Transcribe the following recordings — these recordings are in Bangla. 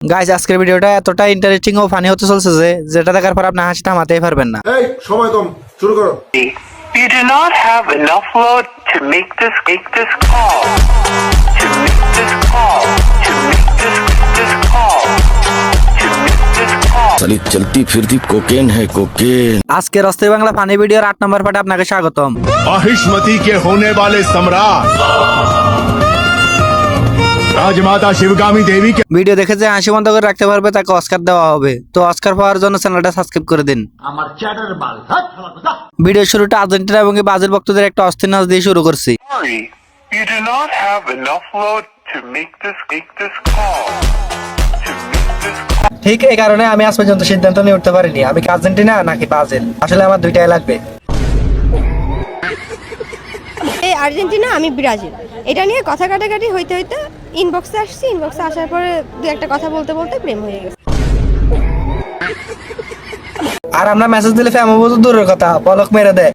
গাইস আজকের ভিডিওটা এতটা ইন্টারেস্টিং ও ফানি হতে চলছে যে যেটা দেখার পর আপনি হাসি থামাতেই পারবেন না। এই সময় কম, শুরু করো। You do not have enough load to make this call. To make this call. To make this call. To make this call. साली चलती फिरती कोकेन है कोकेन। আজকের অস্থির বাংলা ফানি ভিডিওর 8 নম্বর পার্টে আপনাকে স্বাগতম। महिष्मती के होने वाले सम्राट राजमाता शिवगामी देवी के ভিডিও দেখে যে হাসি বন্ধ করে রাখতে পারবে তাকে অস্কার দেওয়া হবে। তো অস্কার পাওয়ার জন্য চ্যানেলটা সাবস্ক্রাইব করে দিন। ভিডিও শুরুটা আর্জেন্টিনা এবং ব্রাজিল ভক্তদের একটা অস্থির নাচ দিয়ে শুরু করছি। Sorry, you do not have enough load to make this call. To make this call. ঠিক এই কারণে আমি আজ পর্যন্ত সিদ্ধান্ত নিয়ে উঠতে পারিনি আমি কি আর্জেন্টিনা নাকি ব্রাজিল। আসলে আমার দুইটাই লাগবে। এই আর্জেন্টিনা আমি ব্রাজিল, এটা নিয়ে কথা কাটাকাটি হইতে হইতে ইনবক্সে আসছি। ইনবক্সে আসার পরে দু একটা কথা বলতে বলতে প্রেম হয়ে গেছে। আর আমরা মেসেজ দিলে ফ্যামো বলতে দূরের কথা বলক মেরে দেয়।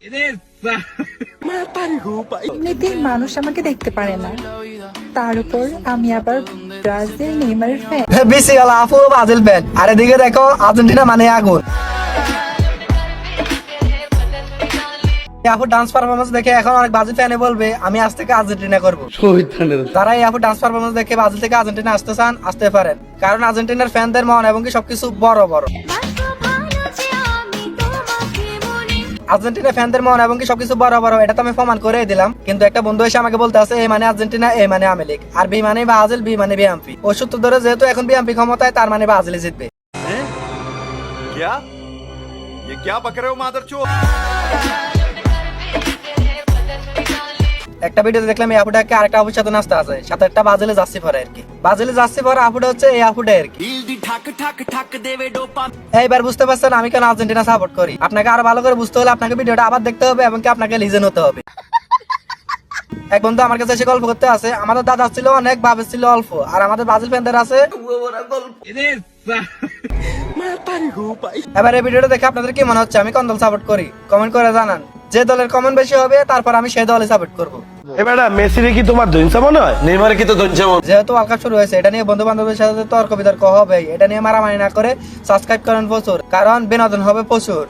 এমনিতেই মানুষ আমাকে দেখতে পারে না, তার উপর আমি আবার ব্রাজিল নেইমারের ফ্যান। বেশি হলো আপু ব্রাজিল ফ্যান। আর এদিকে দেখো আর্জেন্টিনা মানে আগুন। আপু ডান্স পারফরমেন্স দেখে এখন অনেক ব্রাজিল ফ্যানে বলবে আমি আজ থেকে আর্জেন্টিনা করবো। তারা এই আপু ডান্স পারফরমেন্স দেখে ব্রাজিল থেকে আর্জেন্টিনা আসতে চান, আসতে পারেন, কারণ আর্জেন্টিনার ফ্যানদের মন এবং কি সবকিছু বড় বড়। আর্জেন্টিনা ফ্যানদের মন এবং কি সবকিছু বড় বড়, এটা তো আমি প্রমাণ করে দিলাম। কিন্তু একটা বন্ধু এসে আমাকে বলতে আছে এ মানে আর্জেন্টিনা, এ মানে আওয়ামী লীগ, আর বি মানে ব্রাজিল, বি মানে বিএমপি। ওই সূত্র ধরে যেহেতু এখন বিএমপি ক্ষমতায় তার মানে ব্রাজিল জিতবে। क्या ये क्या बक रहे हो मादरचोद। একটা ভিডিওতে দেখলাম এই আপুটাকে আরেকটা আপুর সাথে নাচতে আছে, সাথে একটা ব্রাজিলে যাচ্ছি পরে আর কি। ব্রাজিলে যাচ্ছি পরে আপুটা হচ্ছে এই আপুটা আর কি। এইবার বুঝতে পারছেন আমি কেন আর্জেন্টিনা সাপোর্ট করি। আপনাকে আরো ভালো করে বুঝতে হলে আপনাকে ভিডিওটা আবার দেখতে হবে এবং কি আপনাকে লিজেন হতে হবে। এক বন্ধু আমার কাছে এসে গল্প করতে আছে, আমাদের দাদা ছিল অনেক, বাবা ছিল অল্প, আর আমাদের ব্রাজিল ফ্যানদের আছে। এবার এই ভিডিওটা দেখে আপনাদের কি মনে হচ্ছে আমি কোন দল সাপোর্ট করি কমেন্ট করে জানান। যে দলের কমেন্ট বেশি হবে তারপর আমি সেই দলে সাপোর্ট করবো। এবারে মেসিরে কি তোমার দইনসা মনে হয়? নেইমারে কি তো দইনসা মনে হয়? যেহেতু ওয়ার্ল্ড কাপ শুরু হয়েছে এটা নিয়ে বন্ধু বান্ধবের সাথে তর্ক বিতর্ক হবে, এটা নিয়ে মারামারি না করে সাবস্ক্রাইব করেন প্রচুর, কারণ বিনোদন হবে প্রচুর।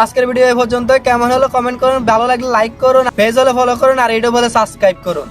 আজকের ভিডিও এই পর্যন্ত। কেমন হলো কমেন্ট করুন, ভালো লাগলে লাইক করুন, পেজ হলে ফলো করুন, আর ইউটিউব হলে সাবস্ক্রাইব করুন।